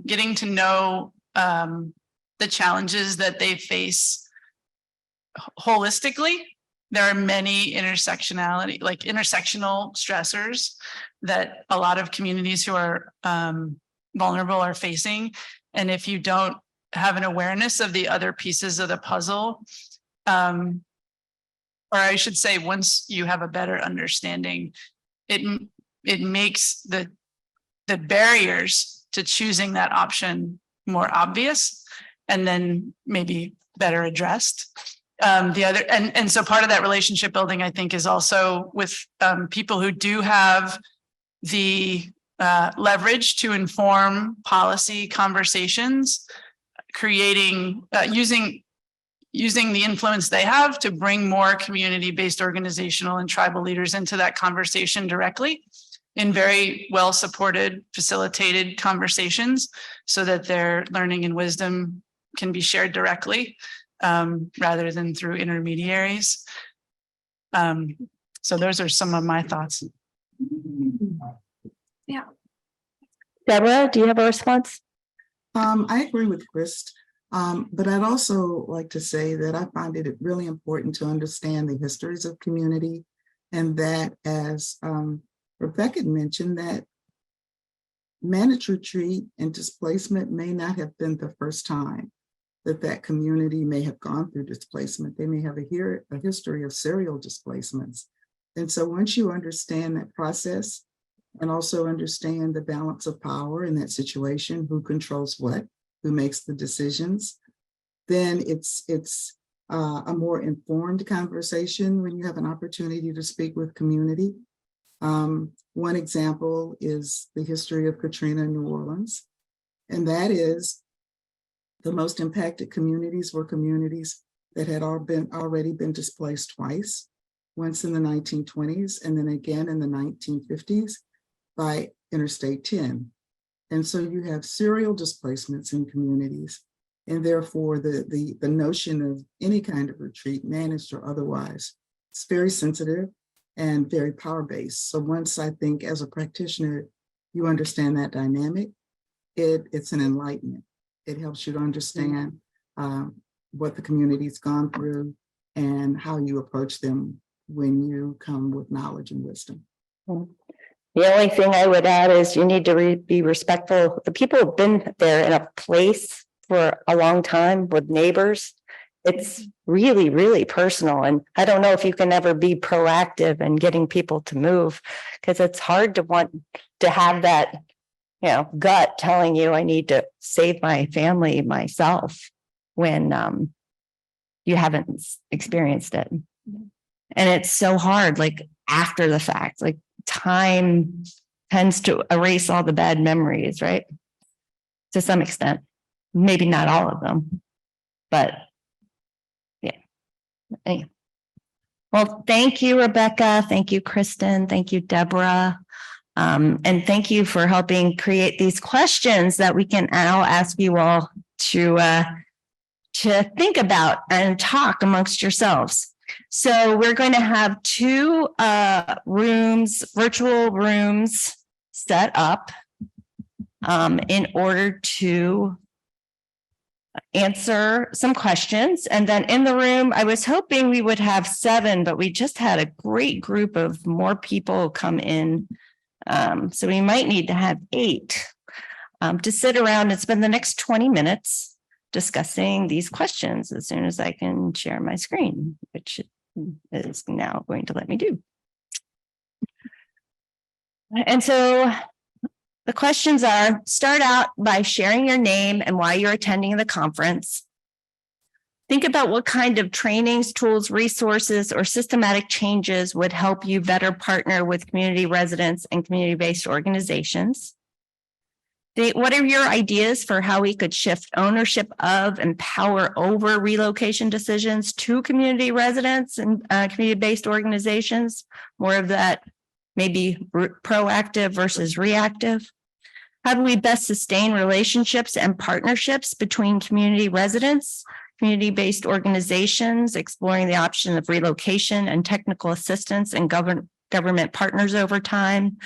getting to know the challenges that they face holistically. There are many intersectional stressors that a lot of communities who are vulnerable are facing. And if you don't have an awareness of the other pieces of the puzzle, or I should say, once you have a better understanding, it makes the barriers to choosing that option more obvious, and then maybe better addressed. So part of that relationship building, I think, is also with people who do have the leverage to inform policy conversations, creating, using the influence they have to bring more community-based organizational and tribal leaders into that conversation directly in very well-supported, facilitated conversations, so that their learning and wisdom can be shared directly rather than through intermediaries. So those are some of my thoughts. Yeah. Deborah, do you have a response? I agree with Chris, but I'd also like to say that I find it really important to understand the histories of community, and that, as Rebecca mentioned, that managed retreat and displacement may not have been the first time that community may have gone through displacement. They may have a history of serial displacements. And so once you understand that process, and also understand the balance of power in that situation, who controls what, who makes the decisions, then it's a more informed conversation when you have an opportunity to speak with community. One example is the history of Katrina in New Orleans, and that is the most impacted communities were communities that had already been displaced twice, once in the 1920s and then again in the 1950s by Interstate 10. And so you have serial displacements in communities, and therefore the notion of any kind of retreat, managed or otherwise, it's very sensitive and very power-based. So once, I think, as a practitioner, you understand that dynamic, it's an enlightenment. It helps you to understand what the community's gone through and how you approach them when you come with knowledge and wisdom. The only thing I would add is you need to be respectful. The people who've been there in a place for a long time with neighbors, it's really, really personal. And I don't know if you can ever be proactive in getting people to move, because it's hard to want to have that, gut telling you I need to save my family myself when you haven't experienced it. And it's so hard, like after the fact, like time tends to erase all the bad memories, right? To some extent, maybe not all of them, but yeah. Anyway. Well, thank you, Rebecca. Thank you, Kristen. Thank you, Deborah. And thank you for helping create these questions that we can now ask you all to think about and talk amongst yourselves. So we're going to have two virtual rooms set up in order to answer some questions. And then in the room, I was hoping we would have 7, but we just had a great group of more people come in. So we might need to have 8 to sit around and spend the next 20 minutes discussing these questions as soon as I can share my screen, which is now going to let me do. And so the questions are: start out by sharing your name and why you're attending the conference. Think about what kind of trainings, tools, resources, or systematic changes would help you better partner with community residents and community-based organizations. What are your ideas for how we could shift ownership of and power over relocation decisions to community residents and community-based organizations? More of that maybe proactive versus reactive. How do we best sustain relationships and partnerships between community residents, community-based organizations, exploring the option of relocation and technical assistance and government partners over time?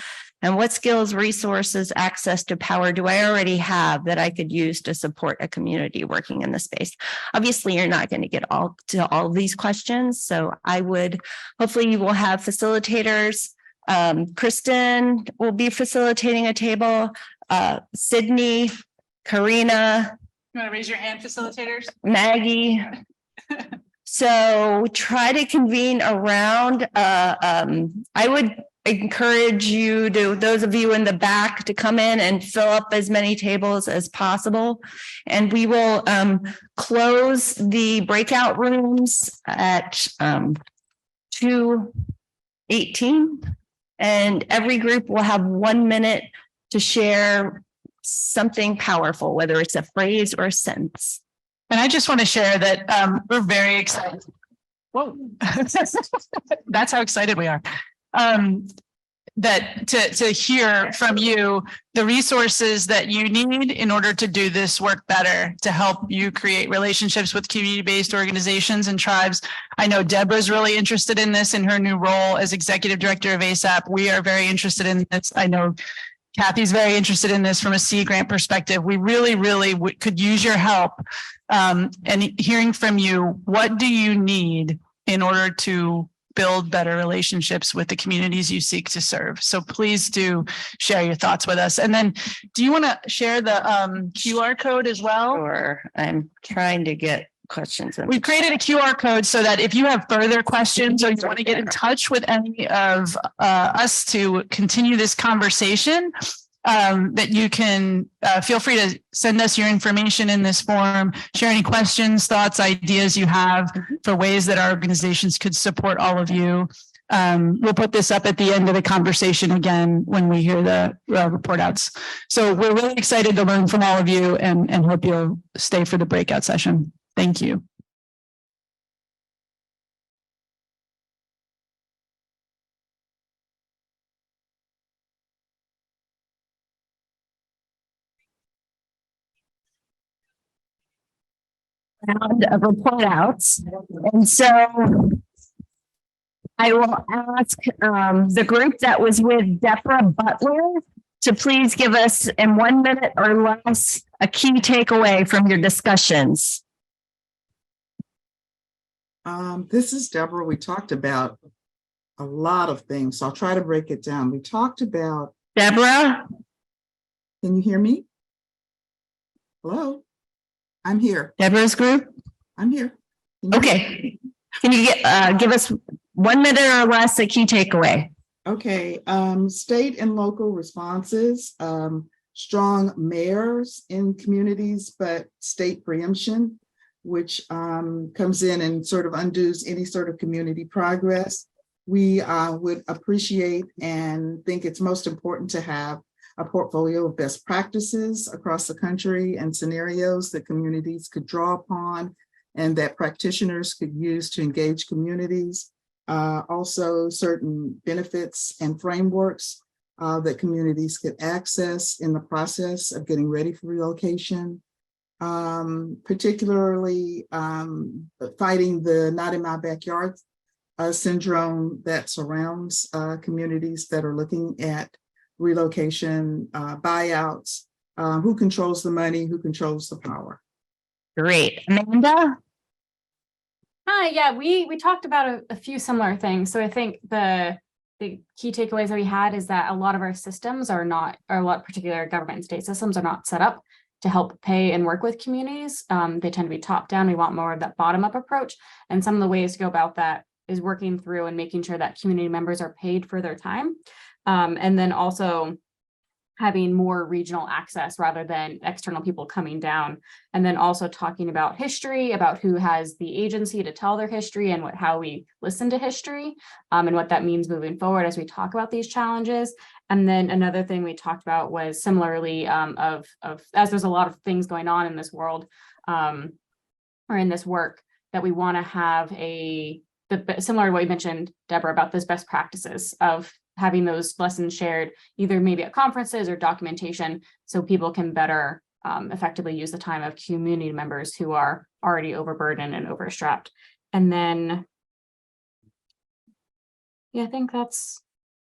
And what skills, resources, access to power do I already have that I could use to support a community working in the space? Obviously, you're not going to get all of these questions. So I would, hopefully you will have facilitators. Kristen will be facilitating a table. Sydney, Karina. You want to raise your hand, facilitators? Maggie. So try to convene around. I would encourage you to, those of you in the back, to come in and fill up as many tables as possible. And we will close the breakout rooms at 2:18. And every group will have 1 minute to share something powerful, whether it's a phrase or a sentence. And I just want to share that we're very excited. Whoa, that's how excited we are. That to hear from you the resources that you need in order to do this work better, to help you create relationships with community-based organizations and tribes. I know Deborah's really interested in this in her new role as executive director of ASAP. We are very interested in this. I know Kathy's very interested in this from a Sea Grant perspective. We really could use your help. And hearing from you, what do you need in order to build better relationships with the communities you seek to serve? So please do share your thoughts with us. And then do you want to share the QR code as well? Or I'm trying to get questions. We've created a QR code so that if you have further questions or you want to get in touch with any of us to continue this conversation, that you can feel free to send us your information in this form, share any questions, thoughts, ideas you have for ways that our organizations could support all of you. We'll put this up at the end of the conversation again when we hear the report outs. So we're really excited to learn from all of you and hope you'll stay for the breakout session. Thank you. Round of report outs. And so I will ask the group that was with Deborah Butler to please give us in 1 minute or less a key takeaway from your discussions. This is Deborah. We talked about a lot of things, so I'll try to break it down. We talked about. Deborah? Can you hear me? Hello? I'm here. Deborah's group? I'm here. Okay. Can you give us 1 minute or less a key takeaway? Okay. State and local responses, strong mayors in communities, but state preemption, which comes in and sort of undoes any sort of community progress. We would appreciate and think it's most important to have a portfolio of best practices across the country and scenarios that communities could draw upon and that practitioners could use to engage communities. Also certain benefits and frameworks that communities could access in the process of getting ready for relocation. Particularly fighting the not in my backyard syndrome that surrounds communities that are looking at relocation, buyouts, who controls the money, who controls the power. Great. Amanda? Hi, yeah, we talked about a few similar things. So I think the key takeaways that we had is that a lot of our systems are not, or a lot of particular government and state systems are not set up to help pay and work with communities. They tend to be top down. We want more of that bottom up approach. And some of the ways to go about that is working through and making sure that community members are paid for their time. And then also having more regional access rather than external people coming down. And then also talking about history, about who has the agency to tell their history and how we listen to history, and what that means moving forward as we talk about these challenges. And then another thing we talked about was similarly of as there's a lot of things going on in this world or in this work, that we want to have similar to what you mentioned, Deborah, about those best practices of having those lessons shared, either maybe at conferences or documentation, so people can better effectively use the time of community members who are already overburdened and overstrapped. And then, yeah, I think that's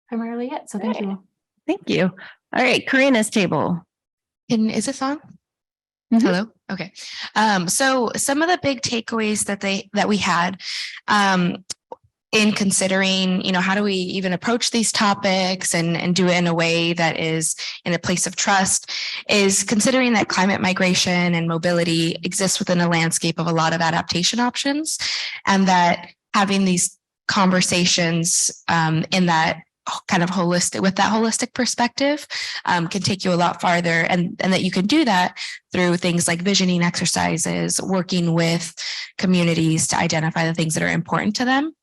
primarily it. So thank you. Thank you. All right, Karina's table. Is this on? Hello. Okay. So some of the big takeaways that we had in considering, how do we even approach these topics and do it in a way that is in a place of trust, is considering that climate migration and mobility exists within a landscape of a lot of adaptation options, and that having these conversations in that kind of holistic perspective can take you a lot farther, and that you can do that through things like visioning exercises, working with communities to identify the things that are important to them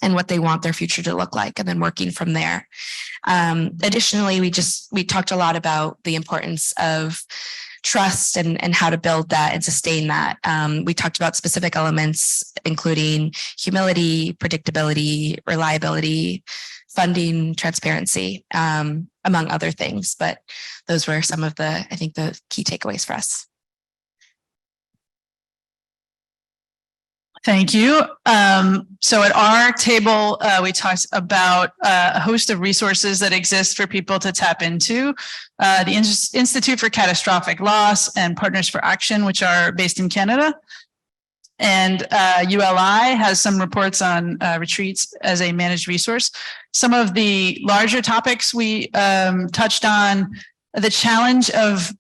and what they want their future to look like, and then working from there. Additionally, we talked a lot about the importance of trust and how to build that and sustain that. We talked about specific elements, including humility, predictability, reliability, funding, transparency, among other things. But those were some of the key takeaways for us. Thank you. So at our table, we talked about a host of resources that exist for people to tap into. The Institute for Catastrophic Loss and Partners for Action, which are based in Canada. And ULI has some reports on retreats as a managed resource. Some of the larger topics we touched on, the challenge of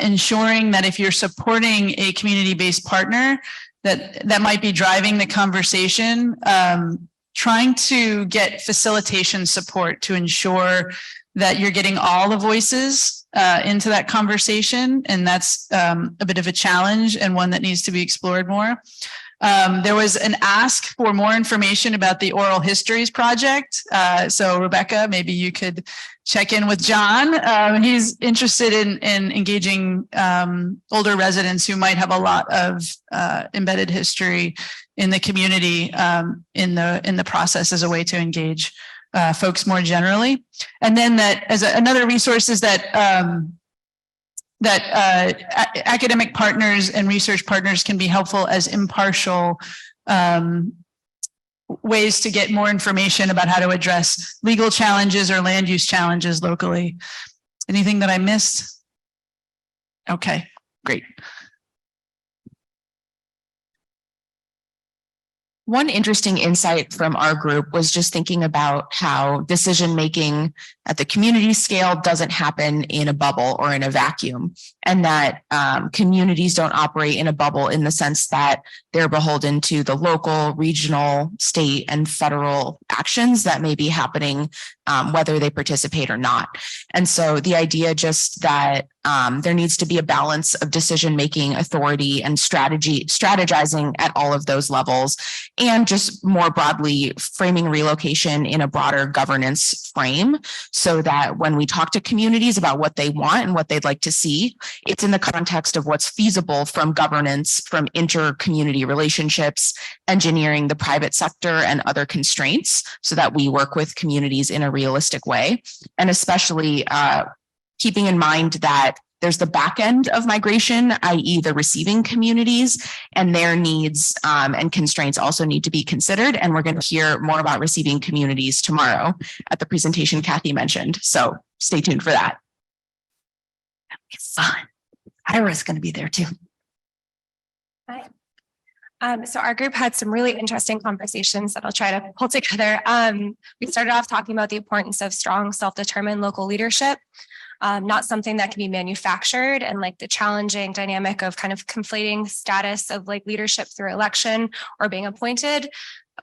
ensuring that if you're supporting a community-based partner, that might be driving the conversation, trying to get facilitation support to ensure that you're getting all the voices into that conversation. And that's a bit of a challenge and one that needs to be explored more. There was an ask for more information about the Oral Histories Project. So Rebecca, maybe you could check in with John. He's interested in engaging older residents who might have a lot of embedded history in the community in the process as a way to engage folks more generally. And then that as another resource is that academic partners and research partners can be helpful as impartial ways to get more information about how to address legal challenges or land use challenges locally. Anything that I missed? Okay, great. One interesting insight from our group was just thinking about how decision-making at the community scale doesn't happen in a bubble or in a vacuum, and that communities don't operate in a bubble in the sense that they're beholden to the local, regional, state, and federal actions that may be happening, whether they participate or not. And so the idea just that there needs to be a balance of decision-making, authority, and strategizing at all of those levels, and just more broadly framing relocation in a broader governance frame, so that when we talk to communities about what they want and what they'd like to see, it's in the context of what's feasible from governance, from inter-community relationships, engineering the private sector and other constraints, so that we work with communities in a realistic way. And especially keeping in mind that there's the back end of migration, i.e. the receiving communities, and their needs and constraints also need to be considered. And we're going to hear more about receiving communities tomorrow at the presentation Kathy mentioned. So stay tuned for that. That'll be fun. Ira's going to be there too. Hi. So our group had some really interesting conversations that I'll try to pull together. We started off talking about the importance of strong, self-determined local leadership. Not something that can be manufactured, and like the challenging dynamic of kind of conflating status of like leadership through election or being appointed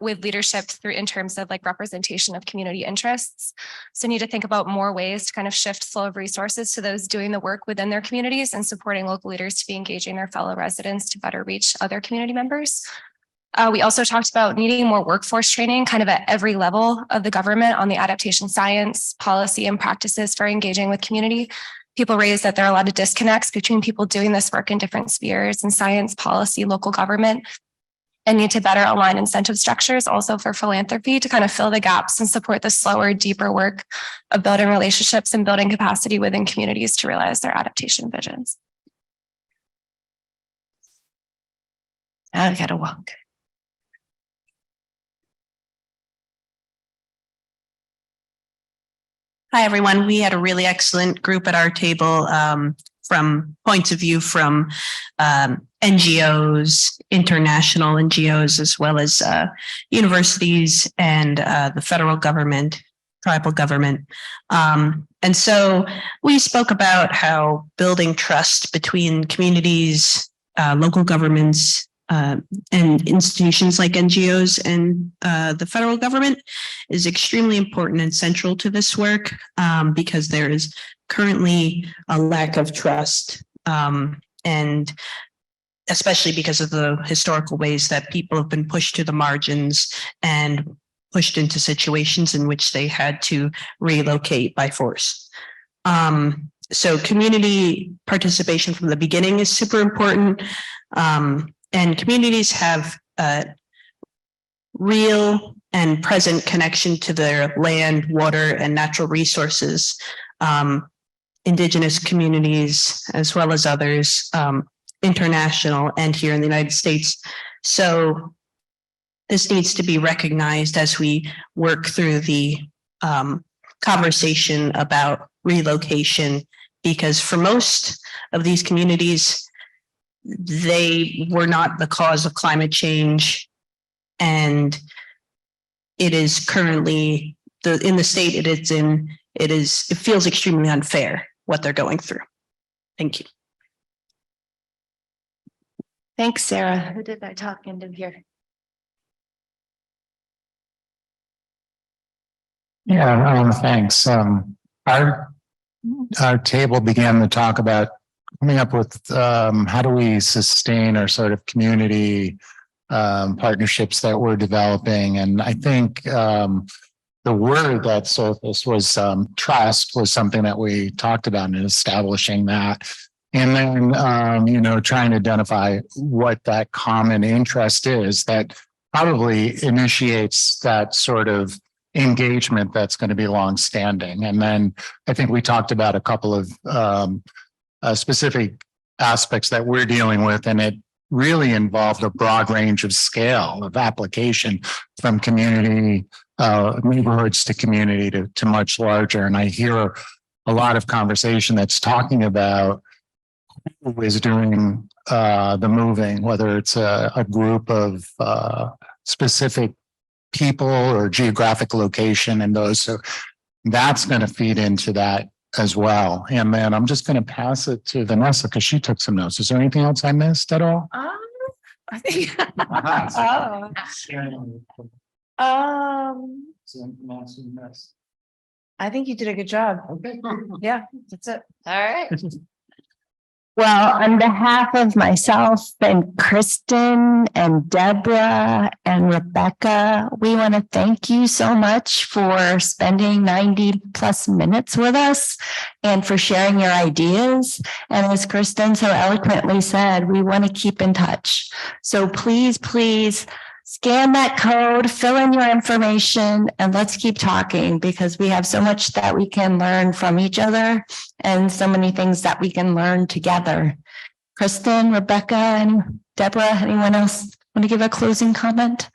with leadership through in terms of like representation of community interests. So need to think about more ways to kind of shift flow of resources to those doing the work within their communities and supporting local leaders to be engaging their fellow residents to better reach other community members. We also talked about needing more workforce training kind of at every level of the government on the adaptation science, policy, and practices for engaging with community. People raised that there are a lot of disconnects between people doing this work in different spheres in science, policy, local government, and need to better align incentive structures also for philanthropy to kind of fill the gaps and support the slower, deeper work of building relationships and building capacity within communities to realize their adaptation visions. I gotta walk. Hi, everyone. We had a really excellent group at our table from points of view from NGOs, international NGOs, as well as universities and the federal government, tribal government. And so we spoke about how building trust between communities, local governments, and institutions like NGOs and the federal government is extremely important and central to this work because there is currently a lack of trust and especially because of the historical ways that people have been pushed to the margins and pushed into situations in which they had to relocate by force. So community participation from the beginning is super important. And communities have a real and present connection to their land, water, and natural resources. Indigenous communities, as well as others, international and here in the United States. So this needs to be recognized as we work through the conversation about relocation, because for most of these communities, they were not the cause of climate change, and it is currently in the state it is in. It feels extremely unfair what they're going through. Thank you. Thanks, Sarah. Who did I talk into here? Yeah, thanks. Our table began to talk about coming up with how do we sustain our sort of community partnerships that we're developing. And I think the word that surfaced was trust was something that we talked about in establishing that. And then, trying to identify what that common interest is that probably initiates that sort of engagement that's going to be longstanding. And then I think we talked about a couple of specific aspects that we're dealing with, and it really involved a broad range of scale of application from community neighborhoods to community to much larger. And I hear a lot of conversation that's talking about who is doing the moving, whether it's a group of specific people or geographic location and those. So that's going to feed into that as well. And then I'm just going to pass it to Vanessa because she took some notes. Is there anything else I missed at all? I think. I think you did a good job. Okay. Yeah, that's it. All right. Well, on behalf of myself and Kristen and Deborah and Rebecca, we want to thank you so much for spending 90 plus minutes with us and for sharing your ideas. And as Kristen so eloquently said, we want to keep in touch. So please, please scan that code, fill in your information, and let's keep talking because we have so much that we can learn from each other and so many things that we can learn together. Kristen, Rebecca, and Deborah, anyone else want to give a closing comment?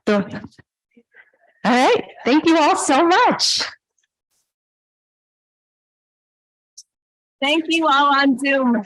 All right. Thank you all so much. Thank you all on Zoom.